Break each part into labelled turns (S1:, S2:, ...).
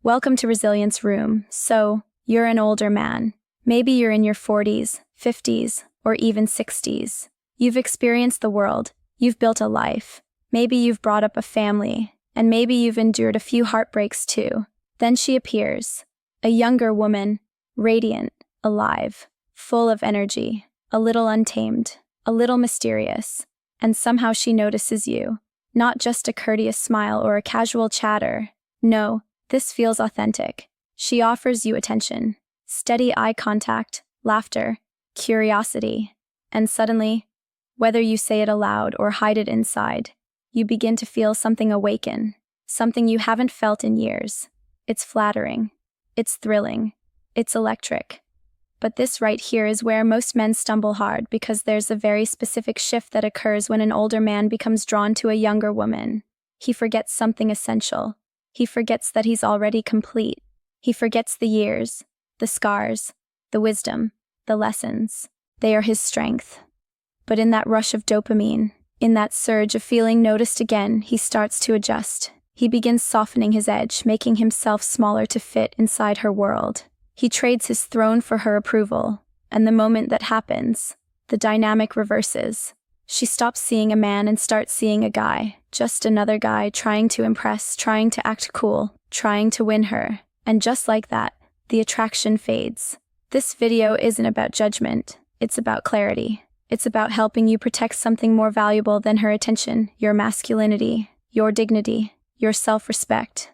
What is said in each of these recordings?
S1: Welcome to Resilience Room. So, you're an older man. Maybe you're in your 40s, 50s, or even 60s. You've experienced the world. You've built a life. Maybe you've brought up a family. And maybe you've endured a few heartbreaks too. Then she appears. A younger woman, radiant, alive, full of energy, a little untamed, a little mysterious. And somehow she notices you. Not just a courteous smile or a casual chatter. No. This feels authentic. She offers you attention, steady eye contact, laughter, curiosity, and suddenly, whether you say it aloud or hide it inside, you begin to feel something awaken, something you haven't felt in years. It's flattering, it's thrilling, it's electric. But this right here is where most men stumble hard because there's a very specific shift that occurs when an older man becomes drawn to a younger woman. He forgets something essential. He forgets that he's already complete. He forgets the years, the scars, the wisdom, the lessons. They are his strength. But in that rush of dopamine, in that surge of feeling noticed again, he starts to adjust. He begins softening his edge, making himself smaller to fit inside her world. He trades his throne for her approval. And the moment that happens, the dynamic reverses. She stops seeing a man and starts seeing a guy. Just another guy trying to impress, trying to act cool, trying to win her. And just like that, the attraction fades. This video isn't about judgment. It's about clarity. It's about helping you protect something more valuable than her attention, your masculinity, your dignity, your self-respect.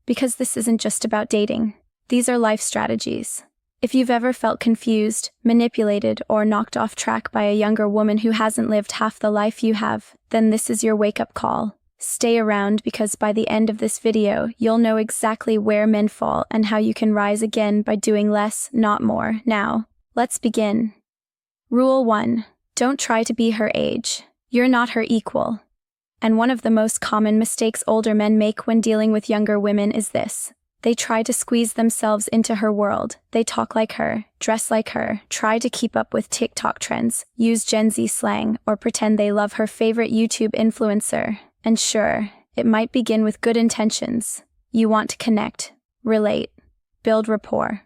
S1: Because this isn't just about dating. These are life strategies. If you've ever felt confused, manipulated, or knocked off track by a younger woman who hasn't lived half the life you have, then this is your wake-up call. Stay around because by the end of this video, you'll know exactly where men fall and how you can rise again by doing less, not more. Now, let's begin. Rule 1. Don't try to be her age. You're not her equal. And one of the most common mistakes older men make when dealing with younger women is this. They try to squeeze themselves into her world. They talk like her, dress like her, try to keep up with TikTok trends, use Gen Z slang, or pretend they love her favorite YouTube influencer. And sure, it might begin with good intentions. You want to connect, relate, build rapport.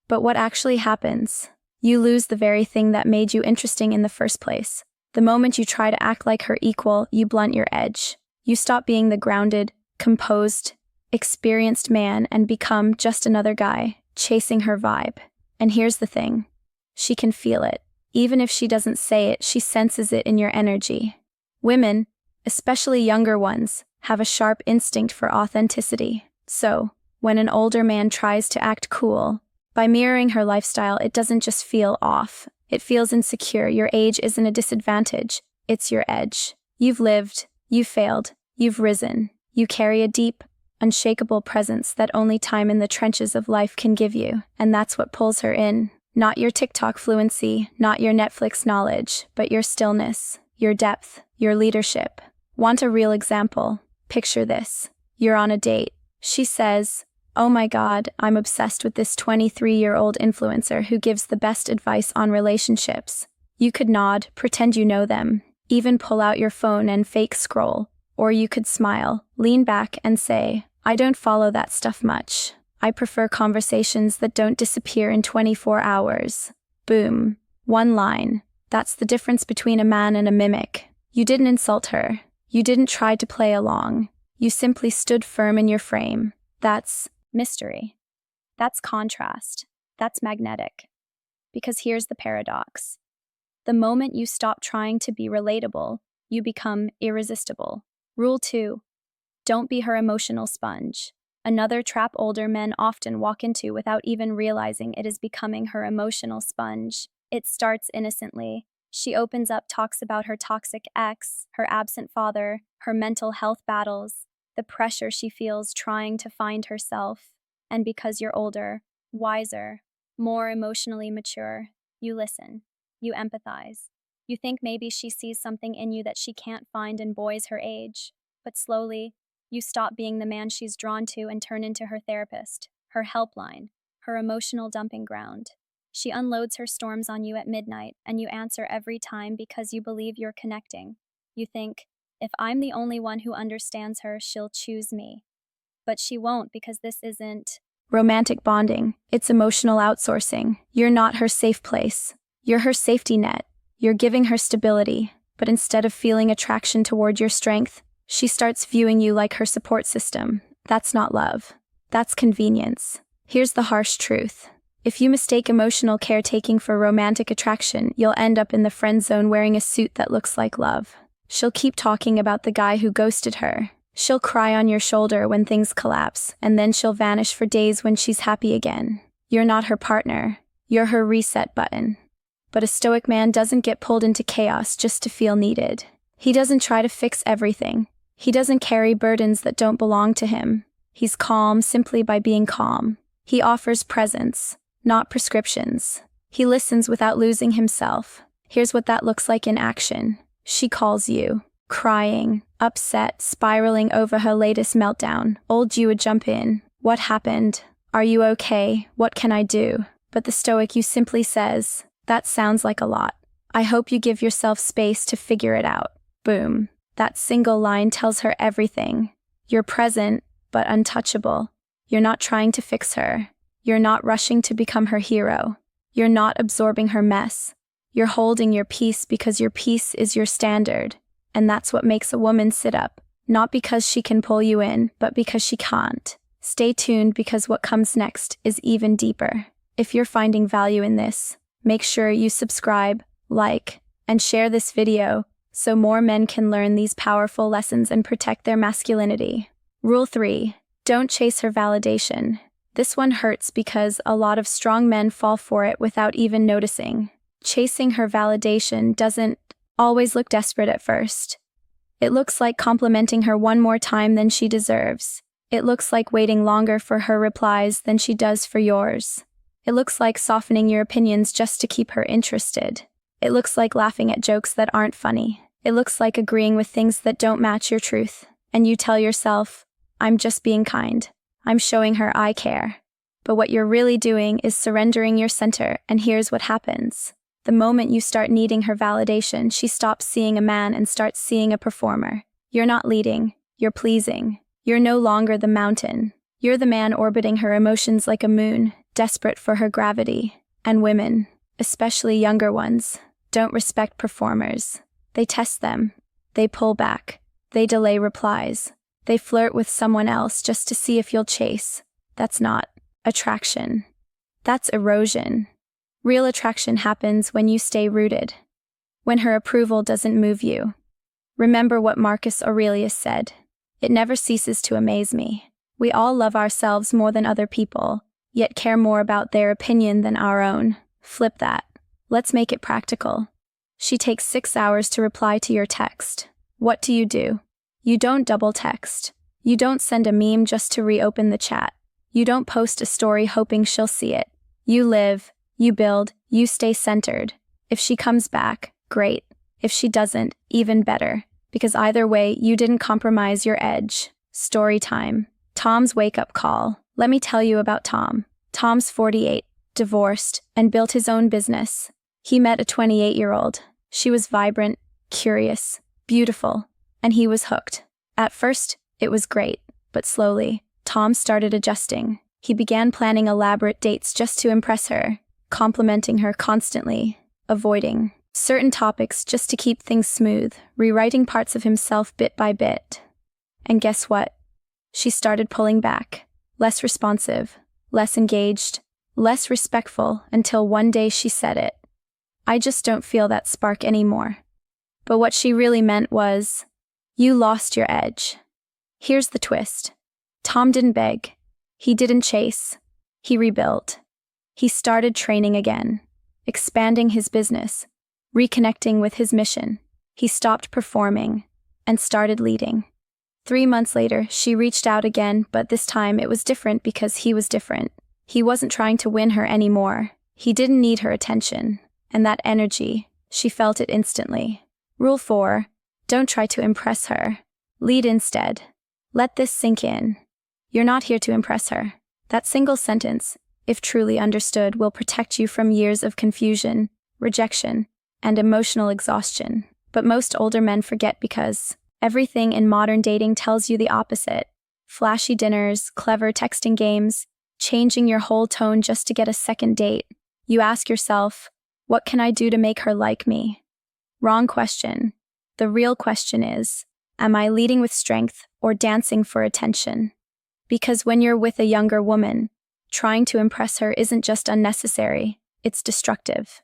S1: But what actually happens? You lose the very thing that made you interesting in the first place. The moment you try to act like her equal, you blunt your edge. You stop being the grounded, composed, experienced man and become just another guy, chasing her vibe. And here's the thing. She can feel it. Even if she doesn't say it, she senses it in your energy. Women, especially younger ones, have a sharp instinct for authenticity. So, when an older man tries to act cool, by mirroring her lifestyle, it doesn't just feel off. It feels insecure. Your age isn't a disadvantage. It's your edge. You've lived. You've failed. You've risen. You carry a deep, unshakable presence that only time in the trenches of life can give you, and that's what pulls her in. Not your TikTok fluency, not your Netflix knowledge, but your stillness, your depth, your leadership. Want a real example? Picture this. You're on a date. She says, "Oh my God, I'm obsessed with this 23-year-old influencer who gives the best advice on relationships." You could nod, pretend you know them, even pull out your phone and fake scroll. Or you could smile, lean back, and say, "I don't follow that stuff much. I prefer conversations that don't disappear in 24 hours. Boom. One line. That's the difference between a man and a mimic. You didn't insult her. You didn't try to play along. You simply stood firm in your frame. That's mystery. That's contrast. That's magnetic. Because here's the paradox. The moment you stop trying to be relatable, you become irresistible. Rule 2. Don't be her emotional sponge. Another trap older men often walk into without even realizing it is becoming her emotional sponge. It starts innocently. She opens up, talks about her toxic ex, her absent father, her mental health battles, the pressure she feels trying to find herself. And because you're older, wiser, more emotionally mature, you listen. You empathize. You think maybe she sees something in you that she can't find in boys her age. But slowly, you stop being the man she's drawn to and turn into her therapist, her helpline, her emotional dumping ground. She unloads her storms on you at midnight, and you answer every time because you believe you're connecting. You think, if I'm the only one who understands her, she'll choose me. but she won't because this isn't romantic bonding. It's emotional outsourcing. You're not her safe place. You're her safety net. You're giving her stability, but instead of feeling attraction toward your strength, she starts viewing you like her support system. That's not love. That's convenience. Here's the harsh truth. If you mistake emotional caretaking for romantic attraction, you'll end up in the friend zone wearing a suit that looks like love. She'll keep talking about the guy who ghosted her. She'll cry on your shoulder when things collapse, and then she'll vanish for days when she's happy again. You're not her partner. You're her reset button. But a stoic man doesn't get pulled into chaos just to feel needed. He doesn't try to fix everything. He doesn't carry burdens that don't belong to him. He's calm simply by being calm. He offers presence, not prescriptions. He listens without losing himself. Here's what that looks like in action. She calls you, crying, upset, spiraling over her latest meltdown. Old you would jump in. What happened? Are you okay? What can I do? But the stoic you simply says, that sounds like a lot. I hope you give yourself space to figure it out. Boom. That single line tells her everything. You're present, but untouchable. You're not trying to fix her. You're not rushing to become her hero. You're not absorbing her mess. You're holding your peace because your peace is your standard. And that's what makes a woman sit up. Not because she can pull you in, but because she can't. Stay tuned because what comes next is even deeper. If you're finding value in this, make sure you subscribe, like, and share this video so more men can learn these powerful lessons and protect their masculinity. Rule 3. Don't chase her validation. This one hurts because a lot of strong men fall for it without even noticing. Chasing her validation doesn't always look desperate at first. It looks like complimenting her one more time than she deserves. It looks like waiting longer for her replies than she does for yours. It looks like softening your opinions just to keep her interested. It looks like laughing at jokes that aren't funny. It looks like agreeing with things that don't match your truth. And you tell yourself, I'm just being kind. I'm showing her I care. But what you're really doing is surrendering your center, and here's what happens. The moment you start needing her validation, she stops seeing a man and starts seeing a performer. You're not leading, you're pleasing. You're no longer the mountain. You're the man orbiting her emotions like a moon, desperate for her gravity. And women, especially younger ones, don't respect performers. They test them. They pull back. They delay replies. They flirt with someone else just to see if you'll chase. That's not attraction. That's erosion. Real attraction happens when you stay rooted. When her approval doesn't move you. Remember what Marcus Aurelius said. It never ceases to amaze me. We all love ourselves more than other people, yet care more about their opinion than our own. Flip that. Let's make it practical. She takes 6 hours to reply to your text. What do? You don't double text. You don't send a meme just to reopen the chat. You don't post a story hoping she'll see it. You live, you build, you stay centered. If she comes back, great. If she doesn't, even better. Because either way, you didn't compromise your edge. Story time. Tom's wake-up call. Let me tell you about Tom. Tom's 48, divorced, and built his own business. He met a 28-year-old. She was vibrant, curious, beautiful, and he was hooked. At first, it was great, but slowly, Tom started adjusting. He began planning elaborate dates just to impress her, complimenting her constantly, avoiding certain topics just to keep things smooth, rewriting parts of himself bit by bit. And guess what? She started pulling back, less responsive, less engaged, less respectful, until one day she said it. I just don't feel that spark anymore. But what she really meant was, you lost your edge. Here's the twist. Tom didn't beg. He didn't chase. He rebuilt. He started training again, expanding his business, reconnecting with his mission. He stopped performing and started leading. 3 months later, she reached out again, but this time it was different because he was different. He wasn't trying to win her anymore. He didn't need her attention. And that energy, she felt it instantly. Rule 4. Don't try to impress her. Lead instead. Let this sink in. You're not here to impress her. That single sentence, if truly understood, will protect you from years of confusion, rejection, and emotional exhaustion. But most older men forget because everything in modern dating tells you the opposite. Flashy dinners, clever texting games, changing your whole tone just to get a second date. You ask yourself, what can I do to make her like me? Wrong question. The real question is, am I leading with strength or dancing for attention? Because when you're with a younger woman, trying to impress her isn't just unnecessary, it's destructive.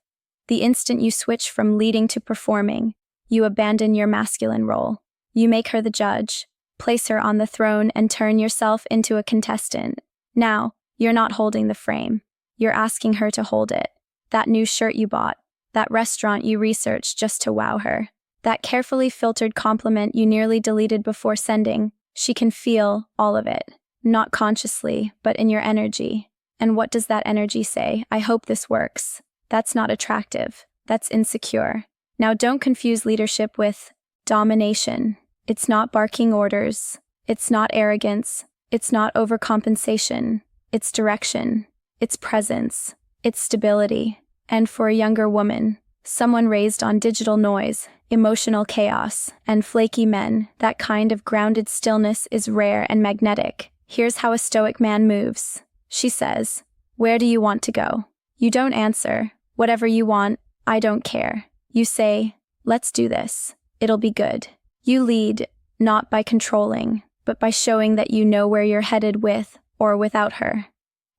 S1: The instant you switch from leading to performing, you abandon your masculine role. You make her the judge, place her on the throne, and turn yourself into a contestant. Now, you're not holding the frame. You're asking her to hold it. That new shirt you bought, that restaurant you researched just to wow her, that carefully filtered compliment you nearly deleted before sending, she can feel all of it. Not consciously, but in your energy. And what does that energy say? I hope this works. That's not attractive. That's insecure. Now don't confuse leadership with domination. It's not barking orders. It's not arrogance. It's not overcompensation. It's direction. It's presence. It's stability. And for a younger woman, someone raised on digital noise, emotional chaos, and flaky men, that kind of grounded stillness is rare and magnetic. Here's how a stoic man moves. She says, "Where do you want to go?" You don't answer, "Whatever you want, I don't care." You say, "Let's do this. It'll be good." You lead, not by controlling, but by showing that you know where you're headed with or without her.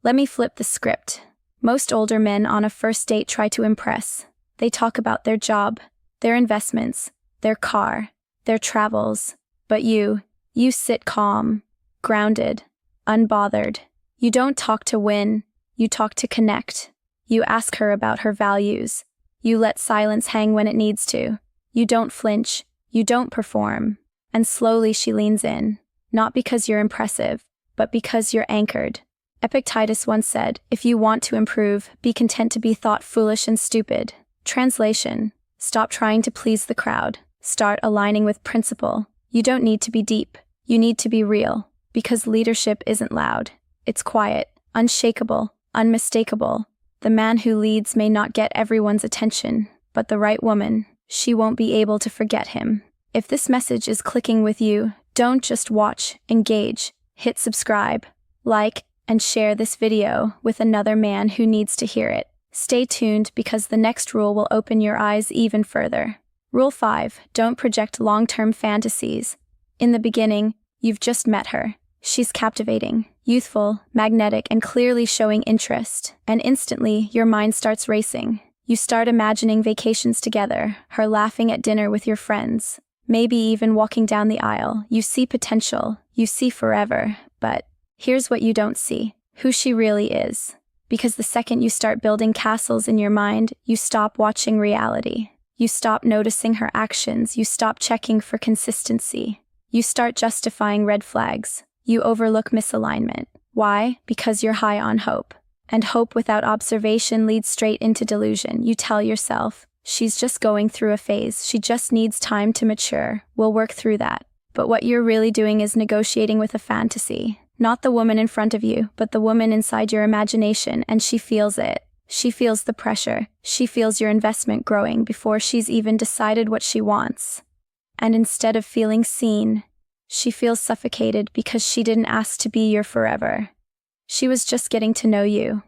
S1: Let me flip the script. Most older men on a first date try to impress. They talk about their job, their investments, their car, their travels. But you sit calm, grounded, unbothered. You don't talk to win, you talk to connect. You ask her about her values. You let silence hang when it needs to. You don't flinch, you don't perform. And slowly she leans in, not because you're impressive, but because you're anchored. Epictetus once said, "If you want to improve, be content to be thought foolish and stupid." Translation: stop trying to please the crowd. Start aligning with principle. You don't need to be deep. You need to be real. Because leadership isn't loud. It's quiet, unshakable, unmistakable. The man who leads may not get everyone's attention, but the right woman, she won't be able to forget him. If this message is clicking with you, don't just watch, engage. Hit subscribe, like, and share this video with another man who needs to hear it. Stay tuned because the next rule will open your eyes even further. Rule 5. Don't project long-term fantasies. In the beginning, you've just met her. She's captivating, youthful, magnetic, and clearly showing interest. And instantly, your mind starts racing. You start imagining vacations together, her laughing at dinner with your friends, maybe even walking down the aisle. You see potential, you see forever, but here's what you don't see: who she really is. Because the second you start building castles in your mind, you stop watching reality. You stop noticing her actions, you stop checking for consistency. You start justifying red flags. You overlook misalignment. Why? Because you're high on hope. And hope without observation leads straight into delusion. You tell yourself, she's just going through a phase, she just needs time to mature, we'll work through that. But what you're really doing is negotiating with a fantasy. Not the woman in front of you, but the woman inside your imagination, and she feels it. She feels the pressure. She feels your investment growing before she's even decided what she wants. And instead of feeling seen, she feels suffocated because she didn't ask to be your forever. She was just getting to know you.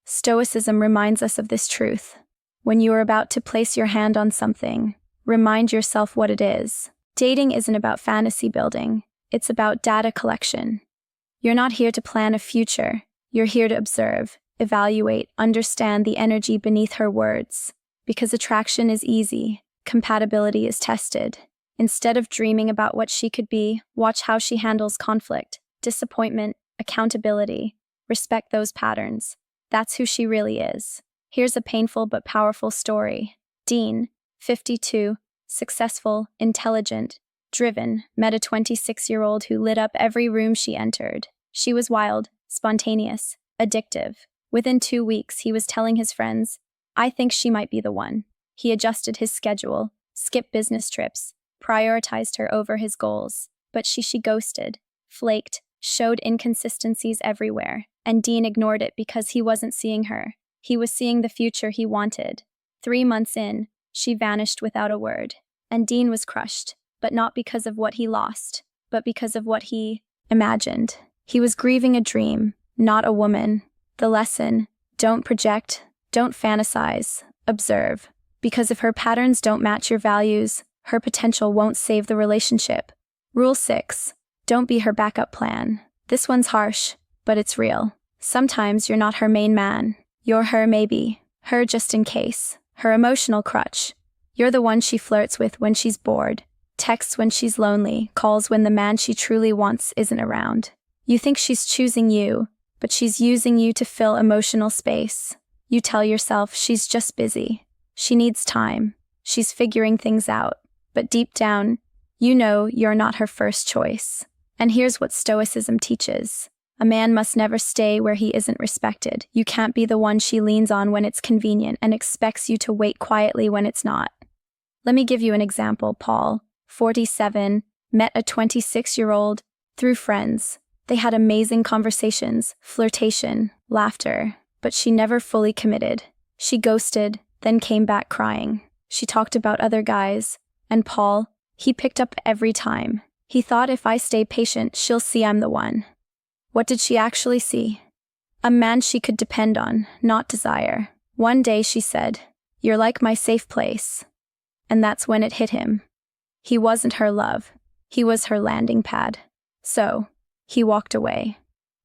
S1: Stoicism reminds us of this truth. When you are about to place your hand on something, remind yourself what it is. Dating isn't about fantasy building. It's about data collection. You're not here to plan a future. You're here to observe, evaluate, understand the energy beneath her words. Because attraction is easy, compatibility is tested. Instead of dreaming about what she could be, watch how she handles conflict, disappointment, accountability. Respect those patterns. That's who she really is. Here's a painful but powerful story. Dean, 52, successful, intelligent, driven, met a 26-year-old who lit up every room she entered. She was wild, spontaneous, addictive. Within 2 weeks, he was telling his friends, "I think she might be the one." He adjusted his schedule, skipped business trips, prioritized her over his goals. But she ghosted, flaked, showed inconsistencies everywhere, and Dean ignored it because he wasn't seeing her. He was seeing the future he wanted. 3 months in, she vanished without a word, and Dean was crushed, but not because of what he lost, but because of what he imagined. He was grieving a dream, not a woman. The lesson: don't project, don't fantasize, observe. Because if her patterns don't match your values, her potential won't save the relationship. Rule 6. Don't be her backup plan. This one's harsh, but it's real. Sometimes you're not her main man. You're her maybe, her just in case, her emotional crutch. You're the one she flirts with when she's bored, texts when she's lonely, calls when the man she truly wants isn't around. You think she's choosing you, but she's using you to fill emotional space. You tell yourself she's just busy. She needs time. She's figuring things out. But deep down, you know you're not her first choice. And here's what Stoicism teaches. A man must never stay where he isn't respected. You can't be the one she leans on when it's convenient and expects you to wait quietly when it's not. Let me give you an example. Paul, 47, met a 26-year-old through friends. They had amazing conversations, flirtation, laughter, but she never fully committed. She ghosted, then came back crying. She talked about other guys, and Paul, he picked up every time. He thought, if I stay patient, she'll see I'm the one. What did she actually see? A man she could depend on, not desire. One day she said, "You're like my safe place." And that's when it hit him. He wasn't her love. He was her landing pad. So, he walked away.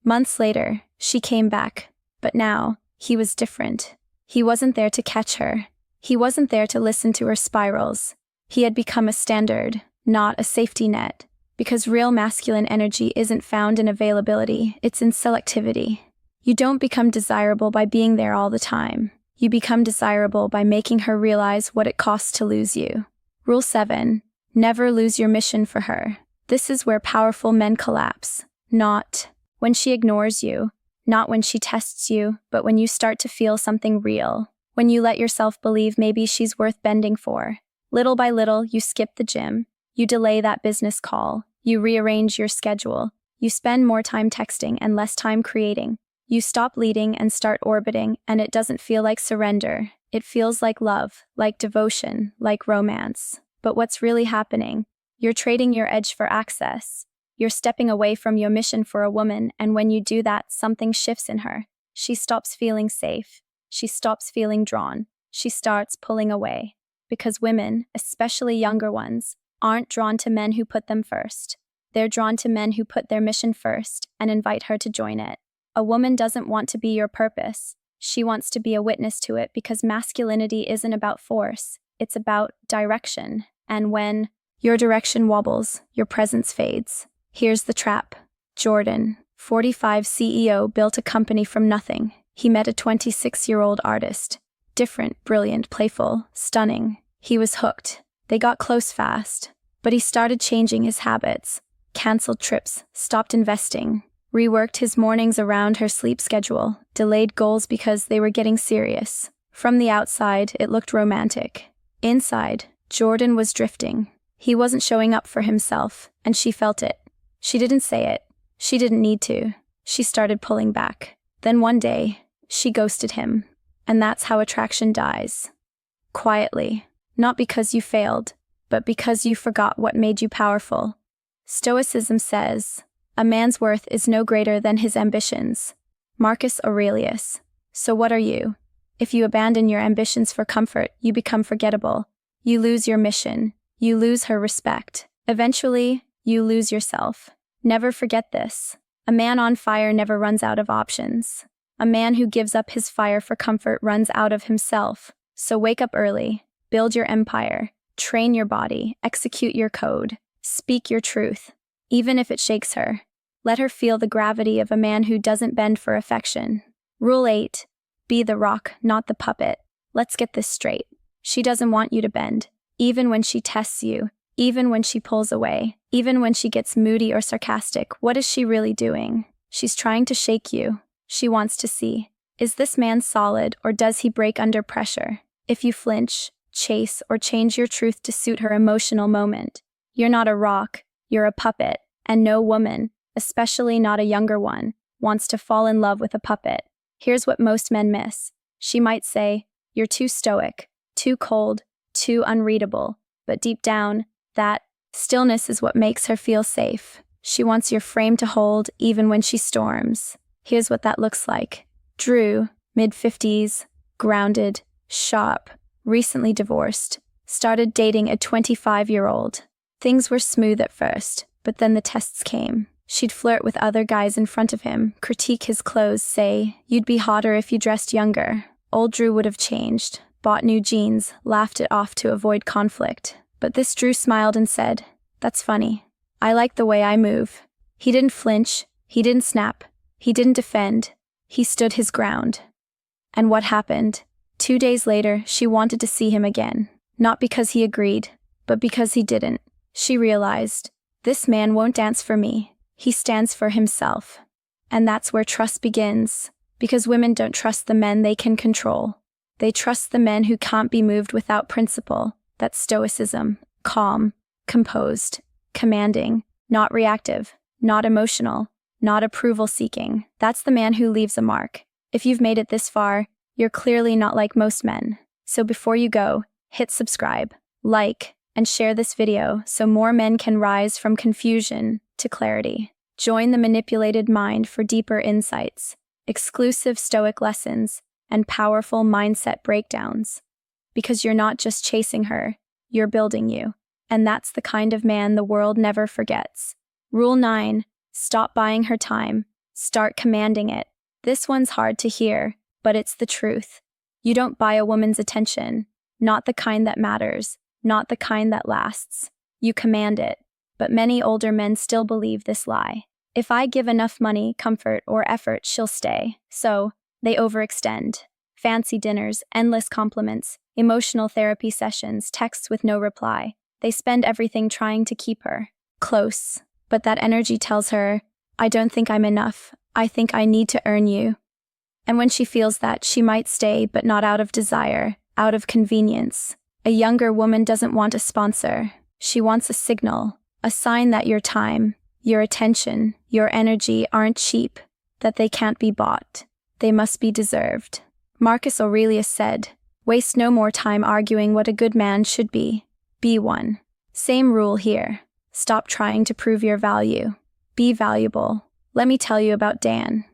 S1: Months later, she came back, but now, he was different. He wasn't there to catch her. He wasn't there to listen to her spirals. He had become a standard, not a safety net. Because real masculine energy isn't found in availability, it's in selectivity. You don't become desirable by being there all the time. You become desirable by making her realize what it costs to lose you. Rule 7. Never lose your mission for her. This is where powerful men collapse. Not when she ignores you, not when she tests you, but when you start to feel something real. When you let yourself believe maybe she's worth bending for. Little by little, you skip the gym. You delay that business call. You rearrange your schedule. You spend more time texting and less time creating. You stop leading and start orbiting, and it doesn't feel like surrender. It feels like love, like devotion, like romance. But what's really happening? You're trading your edge for access. You're stepping away from your mission for a woman, and when you do that, something shifts in her. She stops feeling safe. She stops feeling drawn. She starts pulling away. Because women, especially younger ones, aren't drawn to men who put them first. They're drawn to men who put their mission first and invite her to join it. A woman doesn't want to be your purpose. She wants to be a witness to it because masculinity isn't about force. It's about direction. And when your direction wobbles, your presence fades. Here's the trap. Jordan, 45 CEO, built a company from nothing. He met a 26-year-old artist. Different, brilliant, playful, stunning. He was hooked. They got close fast, but he started changing his habits, canceled trips, stopped investing, reworked his mornings around her sleep schedule, delayed goals because they were getting serious. From the outside, it looked romantic. Inside, Jordan was drifting. He wasn't showing up for himself, and she felt it. She didn't say it. She didn't need to. She started pulling back. Then one day, she ghosted him. And that's how attraction dies. Quietly. Not because you failed, but because you forgot what made you powerful. Stoicism says, a man's worth is no greater than his ambitions. Marcus Aurelius. So what are you? If you abandon your ambitions for comfort, you become forgettable. You lose your mission. You lose her respect. Eventually, you lose yourself. Never forget this. A man on fire never runs out of options. A man who gives up his fire for comfort runs out of himself. So wake up early. Build your empire, train your body, execute your code, speak your truth, even if it shakes her. Let her feel the gravity of a man who doesn't bend for affection. Rule 8. Be the rock, not the puppet. Let's get this straight. She doesn't want you to bend, even when she tests you, even when she pulls away, even when she gets moody or sarcastic. What is she really doing? She's trying to shake you. She wants to see, is this man solid or does he break under pressure? If you flinch, chase, or change your truth to suit her emotional moment, you're not a rock, you're a puppet, and no woman, especially not a younger one, wants to fall in love with a puppet. Here's what most men miss. She might say, you're too stoic, too cold, too unreadable, but deep down, that stillness is what makes her feel safe. She wants your frame to hold even when she storms. Here's what that looks like. Drew, mid-50s, grounded, sharp, recently divorced, started dating a 25-year-old. Things were smooth at first, but then the tests came. She'd flirt with other guys in front of him, critique his clothes, say, "You'd be hotter if you dressed younger." Old Drew would have changed, bought new jeans, laughed it off to avoid conflict. But this Drew smiled and said, "That's funny. I like the way I move." He didn't flinch, he didn't snap, he didn't defend, he stood his ground. And what happened? 2 days later, she wanted to see him again. Not because he agreed, but because he didn't. She realized, this man won't dance for me. He stands for himself. And that's where trust begins. Because women don't trust the men they can control. They trust the men who can't be moved without principle. That's stoicism, calm, composed, commanding, not reactive, not emotional, not approval-seeking. That's the man who leaves a mark. If you've made it this far, you're clearly not like most men. So before you go, hit subscribe, like, and share this video so more men can rise from confusion to clarity. Join the manipulated mind for deeper insights, exclusive stoic lessons, and powerful mindset breakdowns. Because you're not just chasing her, you're building you. And that's the kind of man the world never forgets. Rule 9, stop buying her time, start commanding it. This one's hard to hear, but it's the truth. You don't buy a woman's attention, not the kind that matters, not the kind that lasts. You command it. But many older men still believe this lie. If I give enough money, comfort, or effort, she'll stay. So, they overextend. Fancy dinners, endless compliments, emotional therapy sessions, texts with no reply. They spend everything trying to keep her close. But that energy tells her, "I don't think I'm enough. I think I need to earn you." And when she feels that, she might stay, but not out of desire, out of convenience. A younger woman doesn't want a sponsor. She wants a signal, a sign that your time, your attention, your energy aren't cheap, that they can't be bought. They must be deserved. Marcus Aurelius said, "Waste no more time arguing what a good man should be. Be one." Same rule here. Stop trying to prove your value. Be valuable. Let me tell you about Dan.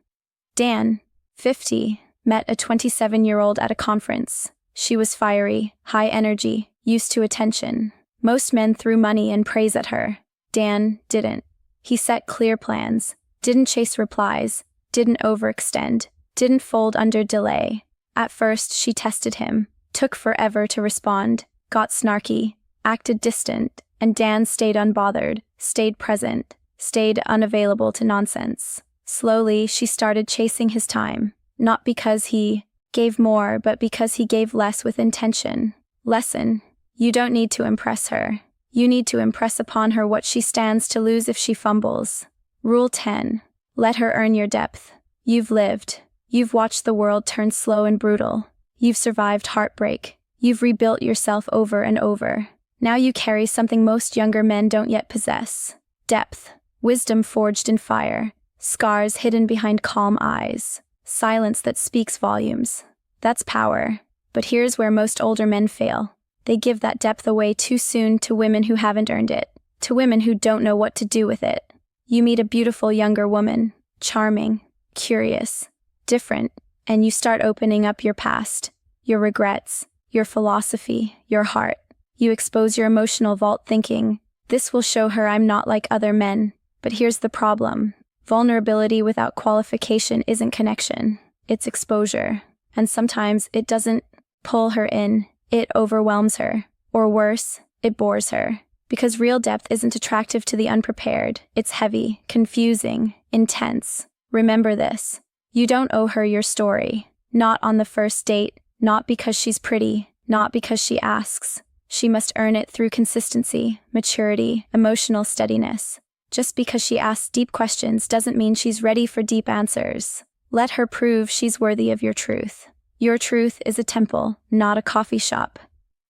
S1: Dan, 50, met a 27-year-old at a conference. She was fiery, high energy, used to attention. Most men threw money and praise at her. Dan didn't. He set clear plans, didn't chase replies, didn't overextend, didn't fold under delay. At first, she tested him, took forever to respond, got snarky, acted distant, and Dan stayed unbothered, stayed present, stayed unavailable to nonsense. Slowly, she started chasing his time, not because he gave more, but because he gave less with intention. Lesson: you don't need to impress her. You need to impress upon her what she stands to lose if she fumbles. Rule 10. Let her earn your depth. You've lived. You've watched the world turn slow and brutal. You've survived heartbreak. You've rebuilt yourself over and over. Now you carry something most younger men don't yet possess. Depth. Wisdom forged in fire. Scars hidden behind calm eyes. Silence that speaks volumes. That's power. But here's where most older men fail. They give that depth away too soon to women who haven't earned it, to women who don't know what to do with it. You meet a beautiful younger woman, charming, curious, different, and you start opening up your past, your regrets, your philosophy, your heart. You expose your emotional vault thinking, "This will show her I'm not like other men." But here's the problem. Vulnerability without qualification isn't connection, it's exposure. And sometimes it doesn't pull her in. It overwhelms her. Or worse, it bores her. Because real depth isn't attractive to the unprepared. It's heavy, confusing, intense. Remember this. You don't owe her your story. Not on the first date, not because she's pretty, not because she asks. She must earn it through consistency, maturity, emotional steadiness. Just because she asks deep questions doesn't mean she's ready for deep answers. Let her prove she's worthy of your truth. Your truth is a temple, not a coffee shop.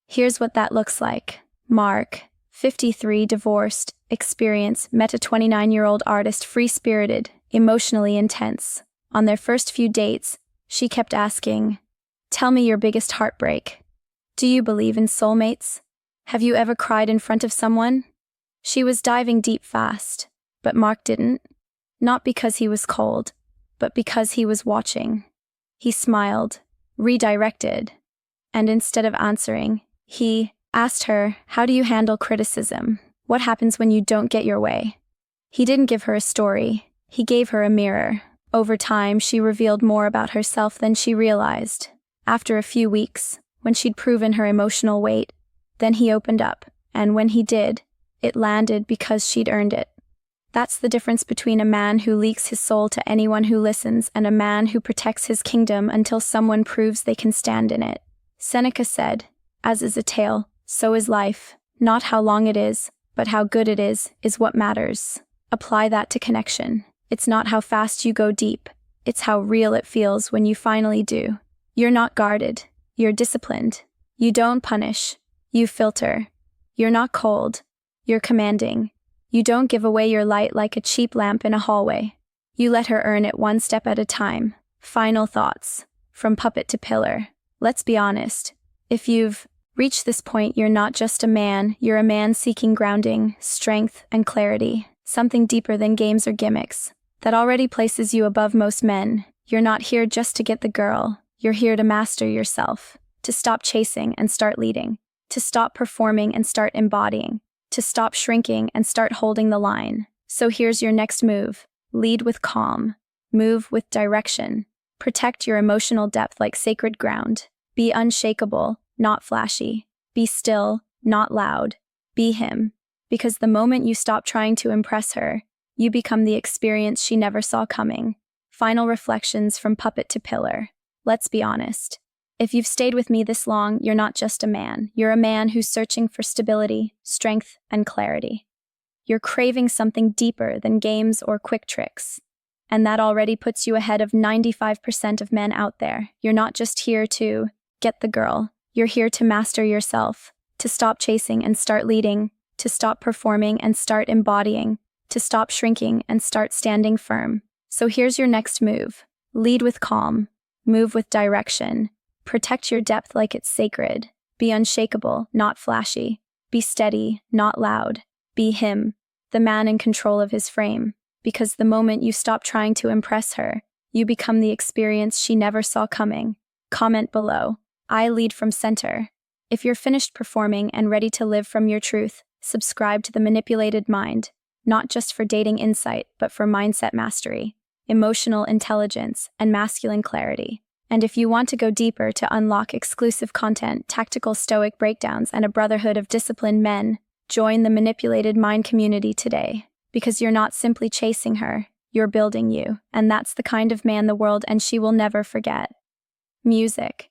S1: Here's what that looks like. Mark, 53, divorced, experienced, met a 29-year-old artist, free-spirited, emotionally intense. On their first few dates, she kept asking, "Tell me your biggest heartbreak. Do you believe in soulmates? Have you ever cried in front of someone?" She was diving deep fast, But Mark didn't. Not because he was cold, but because he was watching. He smiled, redirected, and instead of answering, he asked her, "How do you handle criticism? What happens when you don't get your way?" He didn't give her a story. He gave her a mirror. Over time, she revealed more about herself than she realized. After a few weeks, when she'd proven her emotional weight, then he opened up, and when he did, it landed because she'd earned it. That's the difference between a man who leaks his soul to anyone who listens and a man who protects his kingdom until someone proves they can stand in it. Seneca said, "As is a tale, so is life. Not how long it is, but how good it is what matters." Apply that to connection. It's not how fast you go deep, it's how real it feels when you finally do. You're not guarded, you're disciplined. You don't punish, you filter. You're not cold, you're commanding. You don't give away your light like a cheap lamp in a hallway. You let her earn it one step at a time. Final thoughts. From puppet to pillar. Let's be honest. If you've reached this point, you're not just a man, you're a man seeking grounding, strength, and clarity. Something deeper than games or gimmicks. That already places you above most men. You're not here just to get the girl. You're here to master yourself. To stop chasing and start leading. To stop performing and start embodying. To stop shrinking and start holding the line. So here's your next move. Lead with calm. Move with direction. Protect your emotional depth like sacred ground. Be unshakable, not flashy. Be still, not loud. Be him. Because the moment you stop trying to impress her, you become the experience she never saw coming. Final reflections from puppet to pillar. Let's be honest. If you've stayed with me this long, you're not just a man. You're a man who's searching for stability, strength, and clarity. You're craving something deeper than games or quick tricks. And that already puts you ahead of 95% of men out there. You're not just here to get the girl. You're here to master yourself, to stop chasing and start leading, to stop performing and start embodying, to stop shrinking and start standing firm. So here's your next move. Lead with calm. Move with direction. Protect your depth like it's sacred. Be unshakable, not flashy. Be steady, not loud. Be him, the man in control of his frame. Because the moment you stop trying to impress her, you become the experience she never saw coming. Comment below. I lead from center. If you're finished performing and ready to live from your truth, subscribe to The Manipulated Mind, not just for dating insight, but for mindset mastery, emotional intelligence, and masculine clarity. And if you want to go deeper to unlock exclusive content, tactical stoic breakdowns, and a brotherhood of disciplined men, join the Manipulated Mind community today. Because you're not simply chasing her, you're building you, and that's the kind of man the world and she will never forget. Music.